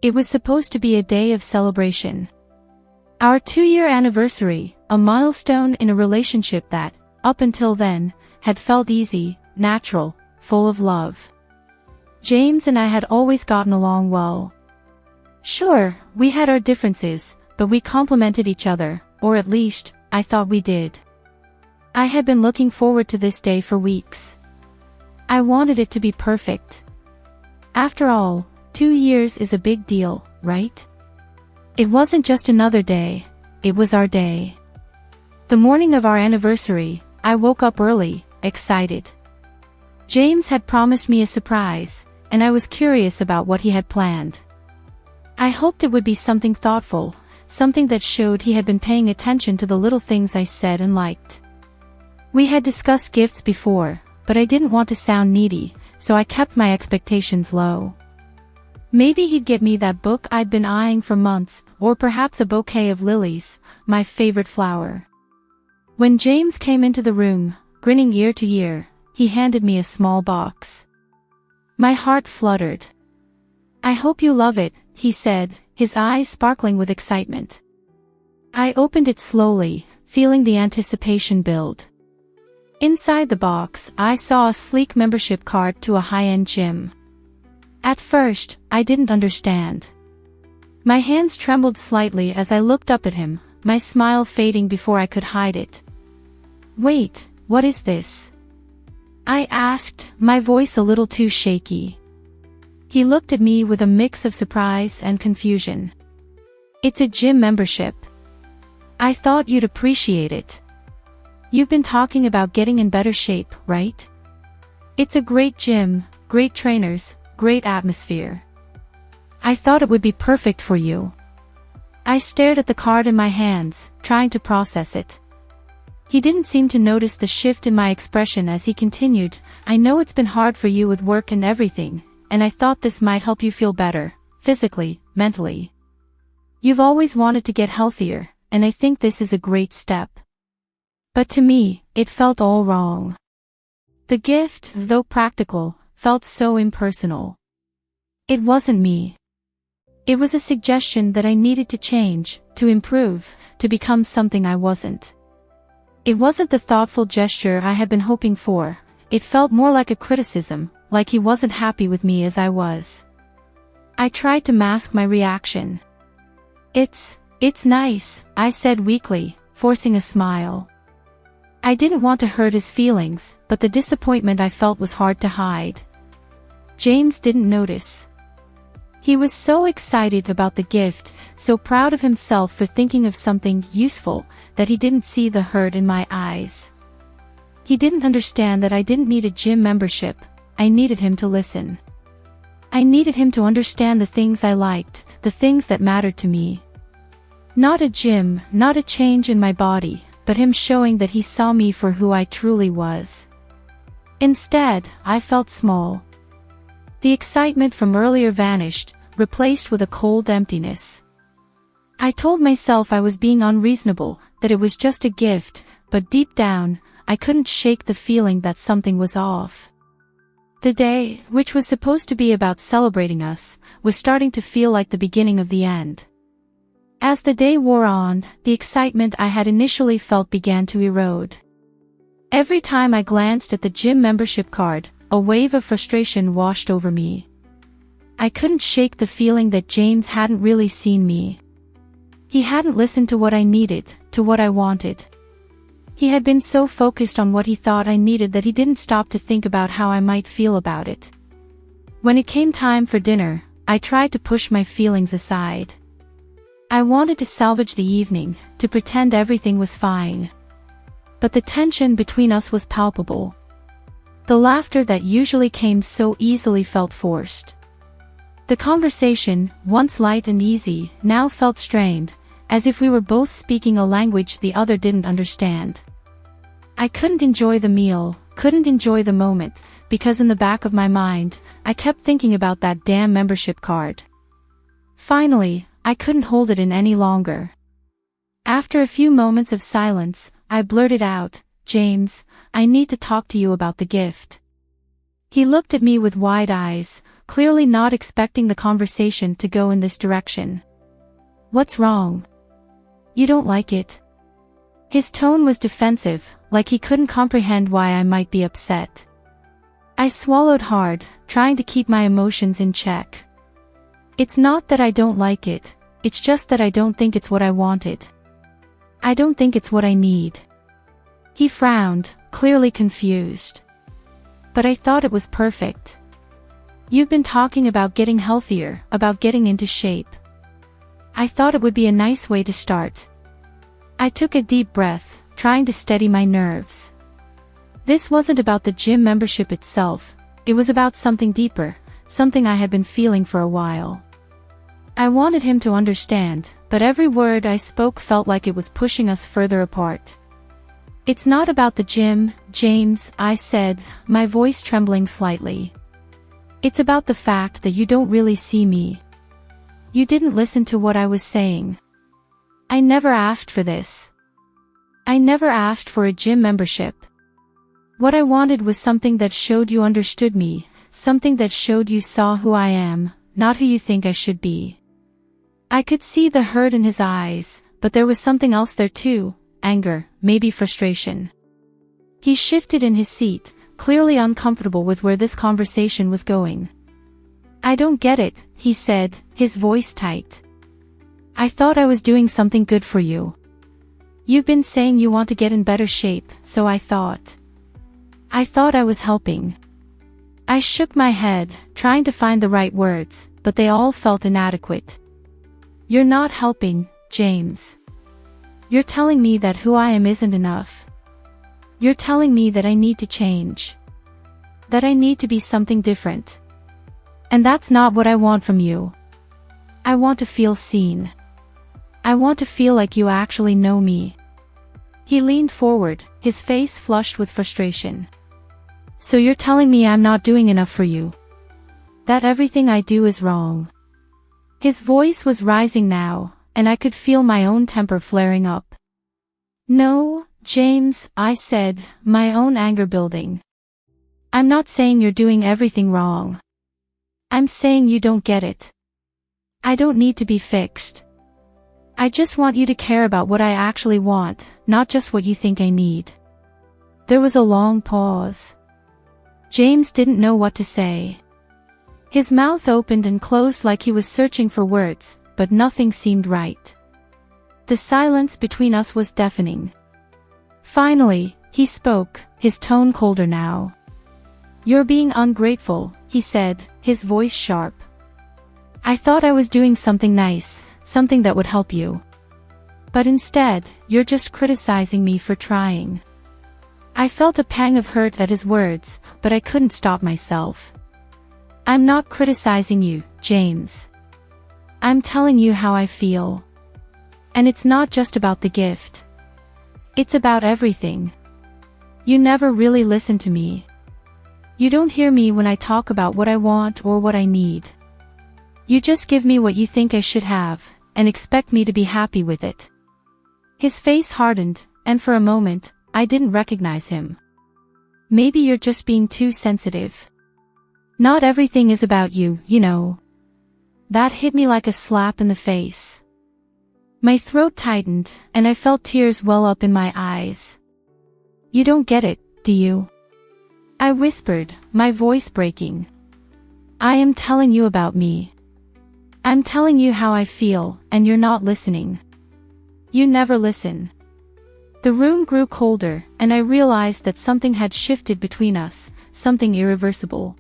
It was supposed to be a day of celebration. Our 2-year anniversary, a milestone in a relationship that, up until then, had felt easy, natural, full of love. James and I had always gotten along well. Sure, we had our differences, but we complemented each other, or at least, I thought we did. I had been looking forward to this day for weeks. I wanted it to be perfect. After all, 2 years is a big deal, right? It wasn't just another day, it was our day. The morning of our anniversary, I woke up early, excited. James had promised me a surprise, and I was curious about what he had planned. I hoped it would be something thoughtful, something that showed he had been paying attention to the little things I said and liked. We had discussed gifts before, but I didn't want to sound needy, so I kept my expectations low. Maybe he'd get me that book I'd been eyeing for months, or perhaps a bouquet of lilies, my favorite flower. When James came into the room, grinning ear to ear, he handed me a small box. My heart fluttered. "I hope you love it," he said, his eyes sparkling with excitement. I opened it slowly, feeling the anticipation build. Inside the box, I saw a sleek membership card to a high-end gym. At first, I didn't understand. My hands trembled slightly as I looked up at him, my smile fading before I could hide it. "Wait, what is this?" I asked, my voice a little too shaky. He looked at me with a mix of surprise and confusion. "It's a gym membership. I thought you'd appreciate it. You've been talking about getting in better shape, right? It's a great gym, great trainers, great atmosphere. I thought it would be perfect for you." I stared at the card in my hands, trying to process it. He didn't seem to notice the shift in my expression as he continued, "I know it's been hard for you with work and everything, and I thought this might help you feel better, physically, mentally. You've always wanted to get healthier, and I think this is a great step." But to me, it felt all wrong. The gift, though practical, felt so impersonal. It wasn't me. It was a suggestion that I needed to change, to improve, to become something I wasn't. It wasn't the thoughtful gesture I had been hoping for, it felt more like a criticism, like he wasn't happy with me as I was. I tried to mask my reaction. It's nice," I said weakly, forcing a smile. I didn't want to hurt his feelings, but the disappointment I felt was hard to hide. James didn't notice. He was so excited about the gift, so proud of himself for thinking of something useful, that he didn't see the hurt in my eyes. He didn't understand that I didn't need a gym membership, I needed him to listen. I needed him to understand the things I liked, the things that mattered to me. Not a gym, not a change in my body, but him showing that he saw me for who I truly was. Instead, I felt small. The excitement from earlier vanished, replaced with a cold emptiness. I told myself I was being unreasonable, that it was just a gift, but deep down, I couldn't shake the feeling that something was off. The day, which was supposed to be about celebrating us, was starting to feel like the beginning of the end. As the day wore on, the excitement I had initially felt began to erode. Every time I glanced at the gym membership card, a wave of frustration washed over me. I couldn't shake the feeling that James hadn't really seen me. He hadn't listened to what I needed, to what I wanted. He had been so focused on what he thought I needed that he didn't stop to think about how I might feel about it. When it came time for dinner, I tried to push my feelings aside. I wanted to salvage the evening, to pretend everything was fine. But the tension between us was palpable. The laughter that usually came so easily felt forced. The conversation, once light and easy, now felt strained, as if we were both speaking a language the other didn't understand. I couldn't enjoy the meal, couldn't enjoy the moment, because in the back of my mind, I kept thinking about that damn membership card. Finally, I couldn't hold it in any longer. After a few moments of silence, I blurted out, "James, I need to talk to you about the gift." He looked at me with wide eyes, clearly not expecting the conversation to go in this direction. "What's wrong? You don't like it?" His tone was defensive, like he couldn't comprehend why I might be upset. I swallowed hard, trying to keep my emotions in check. "It's not that I don't like it, it's just that I don't think it's what I wanted. I don't think it's what I need." He frowned, clearly confused. "But I thought it was perfect. You've been talking about getting healthier, about getting into shape. I thought it would be a nice way to start." I took a deep breath, trying to steady my nerves. This wasn't about the gym membership itself, it was about something deeper, something I had been feeling for a while. I wanted him to understand, but every word I spoke felt like it was pushing us further apart. "It's not about the gym, James," I said, my voice trembling slightly. "It's about the fact that you don't really see me. You didn't listen to what I was saying. I never asked for this. I never asked for a gym membership. What I wanted was something that showed you understood me, something that showed you saw who I am, not who you think I should be." I could see the hurt in his eyes, but there was something else there too, anger, maybe frustration. He shifted in his seat, clearly uncomfortable with where this conversation was going. "I don't get it," he said, his voice tight. "I thought I was doing something good for you. You've been saying you want to get in better shape, so I thought I was helping." I shook my head, trying to find the right words, but they all felt inadequate. "You're not helping, James. You're telling me that who I am isn't enough. You're telling me that I need to change. That I need to be something different. And that's not what I want from you. I want to feel seen. I want to feel like you actually know me." He leaned forward, his face flushed with frustration. "So you're telling me I'm not doing enough for you? That everything I do is wrong?" His voice was rising now, and I could feel my own temper flaring up. "No, James," I said, my own anger building. "I'm not saying you're doing everything wrong. I'm saying you don't get it. I don't need to be fixed. I just want you to care about what I actually want, not just what you think I need." There was a long pause. James didn't know what to say. His mouth opened and closed like he was searching for words, but nothing seemed right. The silence between us was deafening. Finally, he spoke, his tone colder now. "You're being ungrateful," he said, his voice sharp. "I thought I was doing something nice, something that would help you. But instead, you're just criticizing me for trying." I felt a pang of hurt at his words, but I couldn't stop myself. "I'm not criticizing you, James. I'm telling you how I feel. And it's not just about the gift. It's about everything. You never really listen to me. You don't hear me when I talk about what I want or what I need. You just give me what you think I should have, and expect me to be happy with it." His face hardened, and for a moment, I didn't recognize him. "Maybe you're just being too sensitive. Not everything is about you, you know." That hit me like a slap in the face. My throat tightened, and I felt tears well up in my eyes. "You don't get it, do you?" I whispered, my voice breaking. "I am telling you about me. I'm telling you how I feel, and you're not listening. You never listen." The room grew colder, and I realized that something had shifted between us, something irreversible.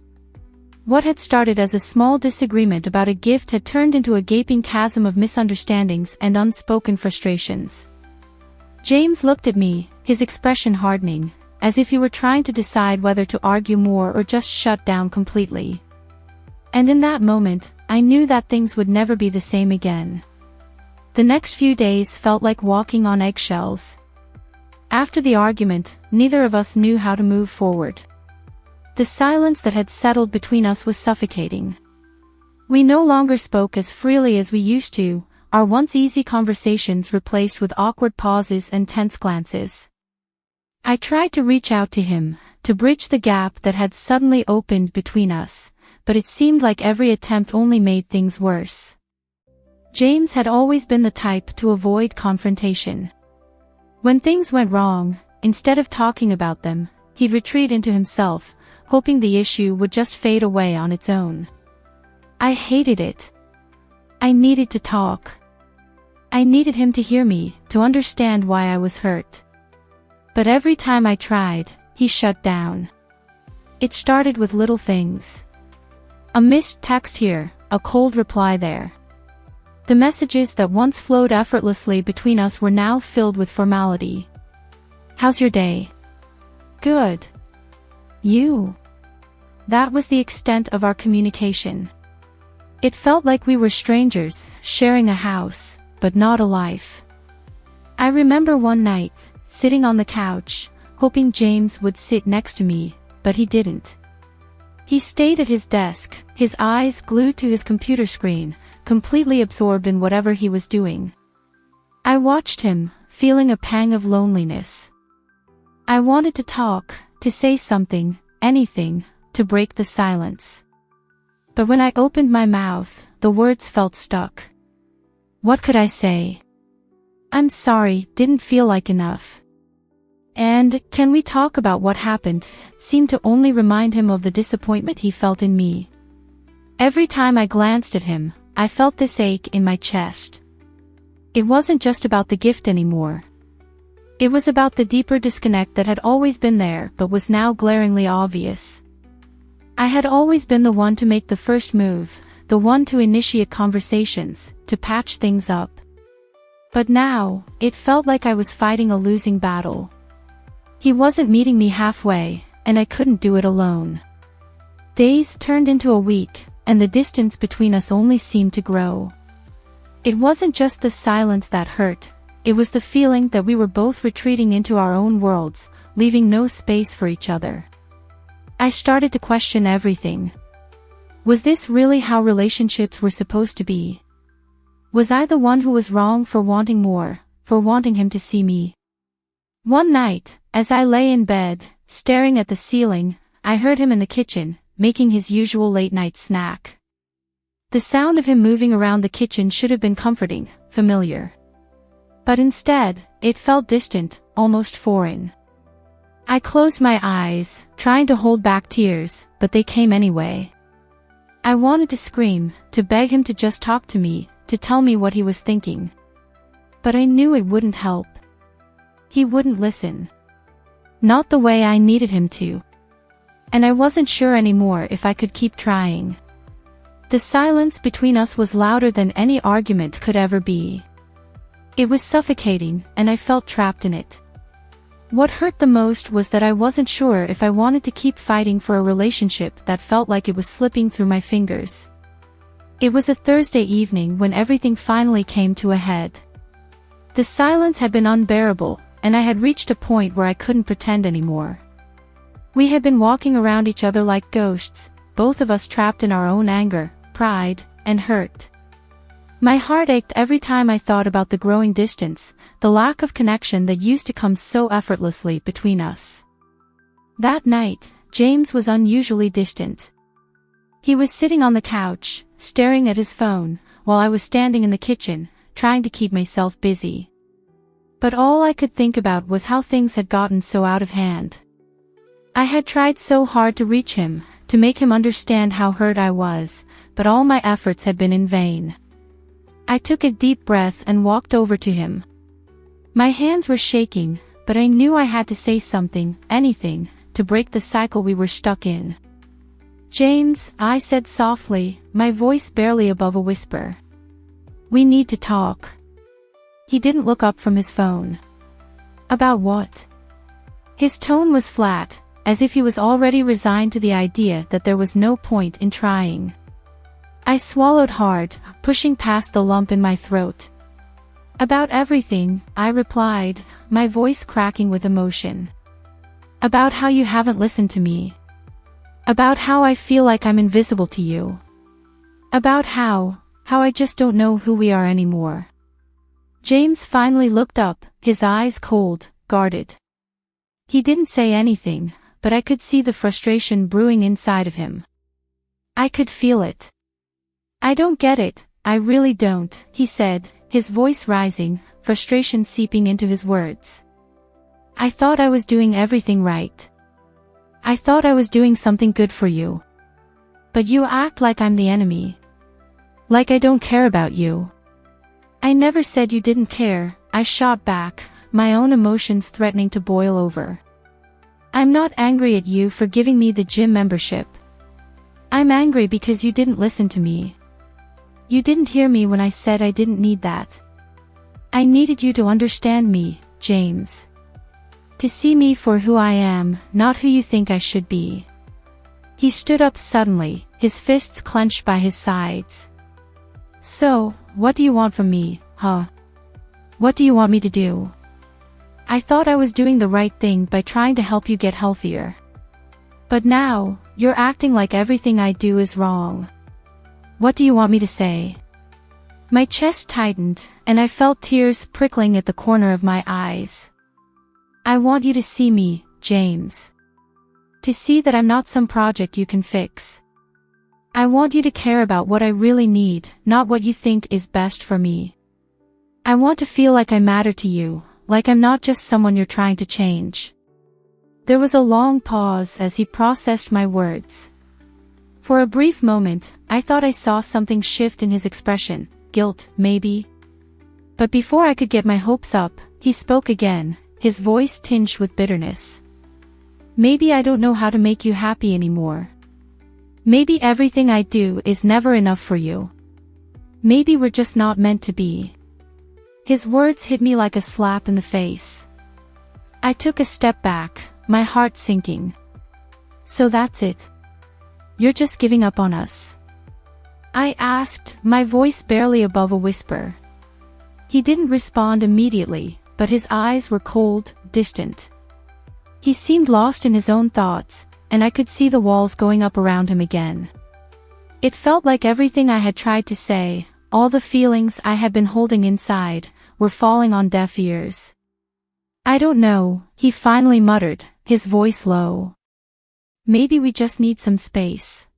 What had started as a small disagreement about a gift had turned into a gaping chasm of misunderstandings and unspoken frustrations. James looked at me, his expression hardening, as if he were trying to decide whether to argue more or just shut down completely. And in that moment, I knew that things would never be the same again. The next few days felt like walking on eggshells. After the argument, neither of us knew how to move forward. The silence that had settled between us was suffocating. We no longer spoke as freely as we used to, our once easy conversations replaced with awkward pauses and tense glances. I tried to reach out to him, to bridge the gap that had suddenly opened between us, but it seemed like every attempt only made things worse. James had always been the type to avoid confrontation. When things went wrong, instead of talking about them, he'd retreat into himself, hoping the issue would just fade away on its own. I hated it. I needed to talk. I needed him to hear me, to understand why I was hurt. But every time I tried, he shut down. It started with little things. A missed text here, a cold reply there. The messages that once flowed effortlessly between us were now filled with formality. "How's your day?" "Good." "You?" That was the extent of our communication. It felt like we were strangers, sharing a house, but not a life. I remember one night, sitting on the couch, hoping James would sit next to me, but he didn't. He stayed at his desk, his eyes glued to his computer screen, completely absorbed in whatever he was doing. I watched him, feeling a pang of loneliness. I wanted to talk, to say something, anything, to break the silence. But when I opened my mouth, the words felt stuck. What could I say? "I'm sorry, didn't feel like enough." And, "Can we talk about what happened?" seemed to only remind him of the disappointment he felt in me. Every time I glanced at him, I felt this ache in my chest. It wasn't just about the gift anymore. It was about the deeper disconnect that had always been there but was now glaringly obvious. I had always been the one to make the first move, the one to initiate conversations, to patch things up. But now, it felt like I was fighting a losing battle. He wasn't meeting me halfway, and I couldn't do it alone. Days turned into a week, and the distance between us only seemed to grow. It wasn't just the silence that hurt, it was the feeling that we were both retreating into our own worlds, leaving no space for each other. I started to question everything. Was this really how relationships were supposed to be? Was I the one who was wrong for wanting more, for wanting him to see me? One night, as I lay in bed, staring at the ceiling, I heard him in the kitchen, making his usual late-night snack. The sound of him moving around the kitchen should have been comforting, familiar. But instead, it felt distant, almost foreign. I closed my eyes, trying to hold back tears, but they came anyway. I wanted to scream, to beg him to just talk to me, to tell me what he was thinking. But I knew it wouldn't help. He wouldn't listen. Not the way I needed him to. And I wasn't sure anymore if I could keep trying. The silence between us was louder than any argument could ever be. It was suffocating, and I felt trapped in it. What hurt the most was that I wasn't sure if I wanted to keep fighting for a relationship that felt like it was slipping through my fingers. It was a Thursday evening when everything finally came to a head. The silence had been unbearable, and I had reached a point where I couldn't pretend anymore. We had been walking around each other like ghosts, both of us trapped in our own anger, pride, and hurt. My heart ached every time I thought about the growing distance, the lack of connection that used to come so effortlessly between us. That night, James was unusually distant. He was sitting on the couch, staring at his phone, while I was standing in the kitchen, trying to keep myself busy. But all I could think about was how things had gotten so out of hand. I had tried so hard to reach him, to make him understand how hurt I was, but all my efforts had been in vain. I took a deep breath and walked over to him. My hands were shaking, but I knew I had to say something, anything, to break the cycle we were stuck in. "James," I said softly, my voice barely above a whisper. "We need to talk." He didn't look up from his phone. "About what?" His tone was flat, as if he was already resigned to the idea that there was no point in trying. I swallowed hard, pushing past the lump in my throat. "About everything," I replied, my voice cracking with emotion. "About how you haven't listened to me. About how I feel like I'm invisible to you. About how I just don't know who we are anymore." James finally looked up, his eyes cold, guarded. He didn't say anything, but I could see the frustration brewing inside of him. I could feel it. I don't get it, I really don't, he said, his voice rising, frustration seeping into his words. I thought I was doing everything right. I thought I was doing something good for you. But you act like I'm the enemy. Like I don't care about you. I never said you didn't care, I shot back, my own emotions threatening to boil over. I'm not angry at you for giving me the gym membership. I'm angry because you didn't listen to me. You didn't hear me when I said I didn't need that. I needed you to understand me, James. To see me for who I am, not who you think I should be. He stood up suddenly, his fists clenched by his sides. So, what do you want from me, huh? What do you want me to do? I thought I was doing the right thing by trying to help you get healthier. But now, you're acting like everything I do is wrong. What do you want me to say? My chest tightened, and I felt tears prickling at the corner of my eyes. I want you to see me, James. To see that I'm not some project you can fix. I want you to care about what I really need, not what you think is best for me. I want to feel like I matter to you, like I'm not just someone you're trying to change. There was a long pause as he processed my words. For a brief moment, I thought I saw something shift in his expression, guilt, maybe. But before I could get my hopes up, he spoke again, his voice tinged with bitterness. Maybe I don't know how to make you happy anymore. Maybe everything I do is never enough for you. Maybe we're just not meant to be. His words hit me like a slap in the face. I took a step back, my heart sinking. So that's it. You're just giving up on us? I asked, my voice barely above a whisper. He didn't respond immediately, but his eyes were cold, distant. He seemed lost in his own thoughts, and I could see the walls going up around him again. It felt like everything I had tried to say, all the feelings I had been holding inside, were falling on deaf ears. I don't know, he finally muttered, his voice low. Maybe we just need some space.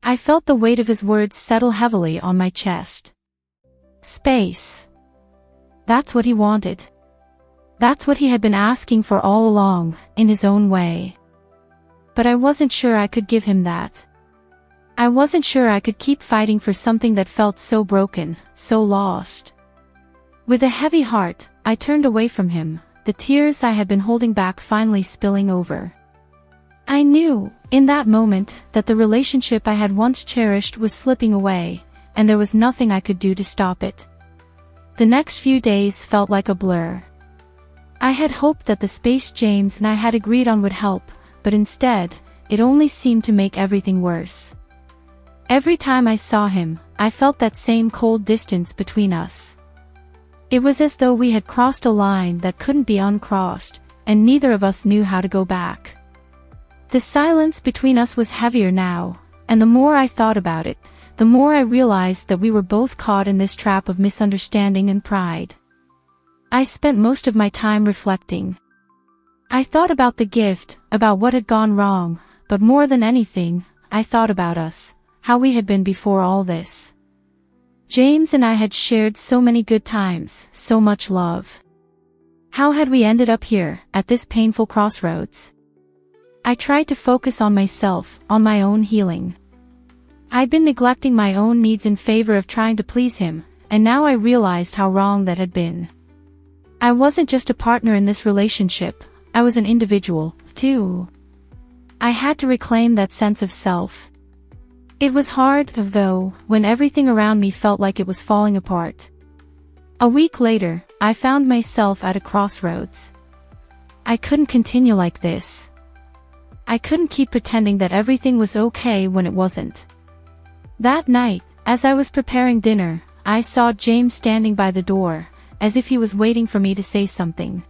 I felt the weight of his words settle heavily on my chest. Space. That's what he wanted. That's what he had been asking for all along, in his own way. But I wasn't sure I could give him that. I wasn't sure I could keep fighting for something that felt so broken, so lost. With a heavy heart, I turned away from him, the tears I had been holding back finally spilling over. I knew, in that moment, that the relationship I had once cherished was slipping away, and there was nothing I could do to stop it. The next few days felt like a blur. I had hoped that the space James and I had agreed on would help, but instead, it only seemed to make everything worse. Every time I saw him, I felt that same cold distance between us. It was as though we had crossed a line that couldn't be uncrossed, and neither of us knew how to go back. The silence between us was heavier now, and the more I thought about it, the more I realized that we were both caught in this trap of misunderstanding and pride. I spent most of my time reflecting. I thought about the gift, about what had gone wrong, but more than anything, I thought about us, how we had been before all this. James and I had shared so many good times, so much love. How had we ended up here, at this painful crossroads? I tried to focus on myself, on my own healing. I'd been neglecting my own needs in favor of trying to please him, and now I realized how wrong that had been. I wasn't just a partner in this relationship, I was an individual, too. I had to reclaim that sense of self. It was hard, though, when everything around me felt like it was falling apart. A week later, I found myself at a crossroads. I couldn't continue like this. I couldn't keep pretending that everything was okay when it wasn't. That night, as I was preparing dinner, I saw James standing by the door, as if he was waiting for me to say something.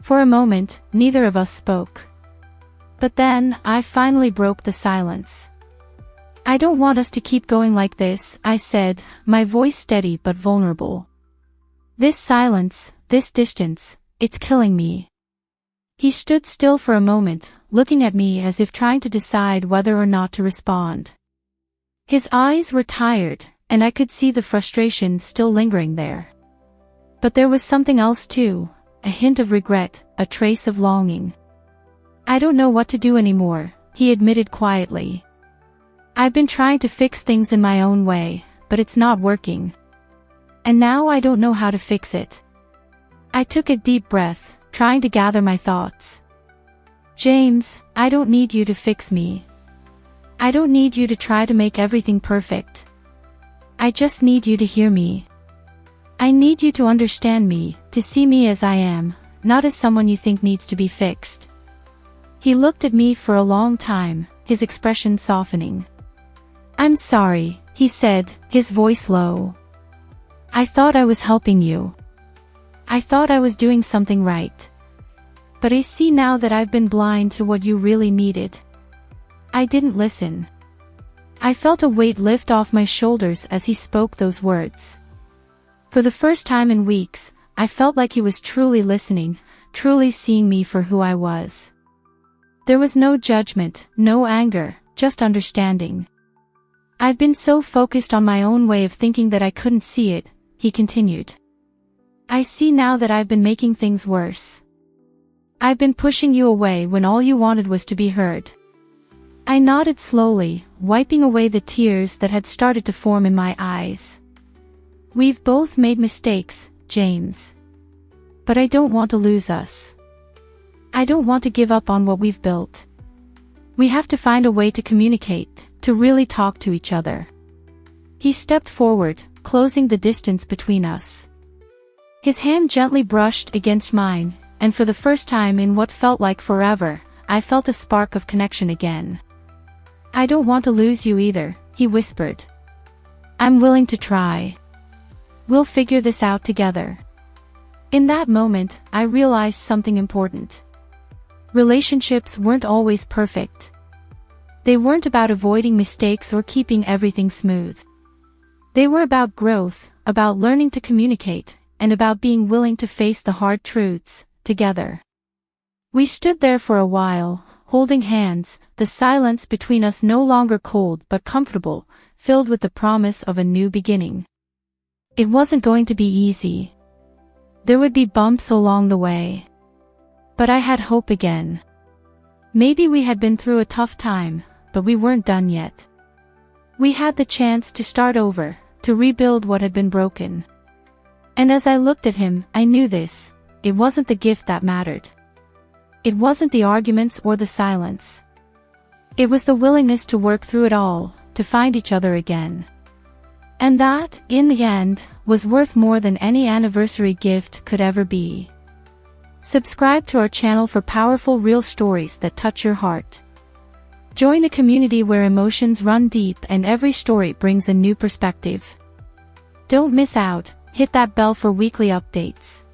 For a moment, neither of us spoke. But then, I finally broke the silence. I don't want us to keep going like this, I said, my voice steady but vulnerable. This silence, this distance, it's killing me. He stood still for a moment, looking at me as if trying to decide whether or not to respond. His eyes were tired, and I could see the frustration still lingering there. But there was something else too, a hint of regret, a trace of longing. "I don't know what to do anymore," he admitted quietly. "I've been trying to fix things in my own way, but it's not working. And now I don't know how to fix it." I took a deep breath, trying to gather my thoughts. "James, I don't need you to fix me. I don't need you to try to make everything perfect. I just need you to hear me. I need you to understand me, to see me as I am, not as someone you think needs to be fixed." He looked at me for a long time, his expression softening. "I'm sorry," he said, his voice low. "I thought I was helping you. I thought I was doing something right. But I see now that I've been blind to what you really needed. I didn't listen." I felt a weight lift off my shoulders as he spoke those words. For the first time in weeks, I felt like he was truly listening, truly seeing me for who I was. There was no judgment, no anger, just understanding. "I've been so focused on my own way of thinking that I couldn't see it," he continued. "I see now that I've been making things worse. I've been pushing you away when all you wanted was to be heard." I nodded slowly, wiping away the tears that had started to form in my eyes. "We've both made mistakes, James. But I don't want to lose us. I don't want to give up on what we've built. We have to find a way to communicate, to really talk to each other." He stepped forward, closing the distance between us. His hand gently brushed against mine, and for the first time in what felt like forever, I felt a spark of connection again. "I don't want to lose you either," he whispered. "I'm willing to try. We'll figure this out together." In that moment, I realized something important. Relationships weren't always perfect. They weren't about avoiding mistakes or keeping everything smooth. They were about growth, about learning to communicate, and about being willing to face the hard truths, together. We stood there for a while, holding hands, the silence between us no longer cold but comfortable, filled with the promise of a new beginning. It wasn't going to be easy. There would be bumps along the way. But I had hope again. Maybe we had been through a tough time, but we weren't done yet. We had the chance to start over, to rebuild what had been broken. And as I looked at him, I knew this. It wasn't the gift that mattered. It wasn't the arguments or the silence. It was the willingness to work through it all, to find each other again. And that, in the end, was worth more than any anniversary gift could ever be. Subscribe to our channel for powerful real stories that touch your heart. Join a community where emotions run deep and every story brings a new perspective. Don't miss out, hit that bell for weekly updates.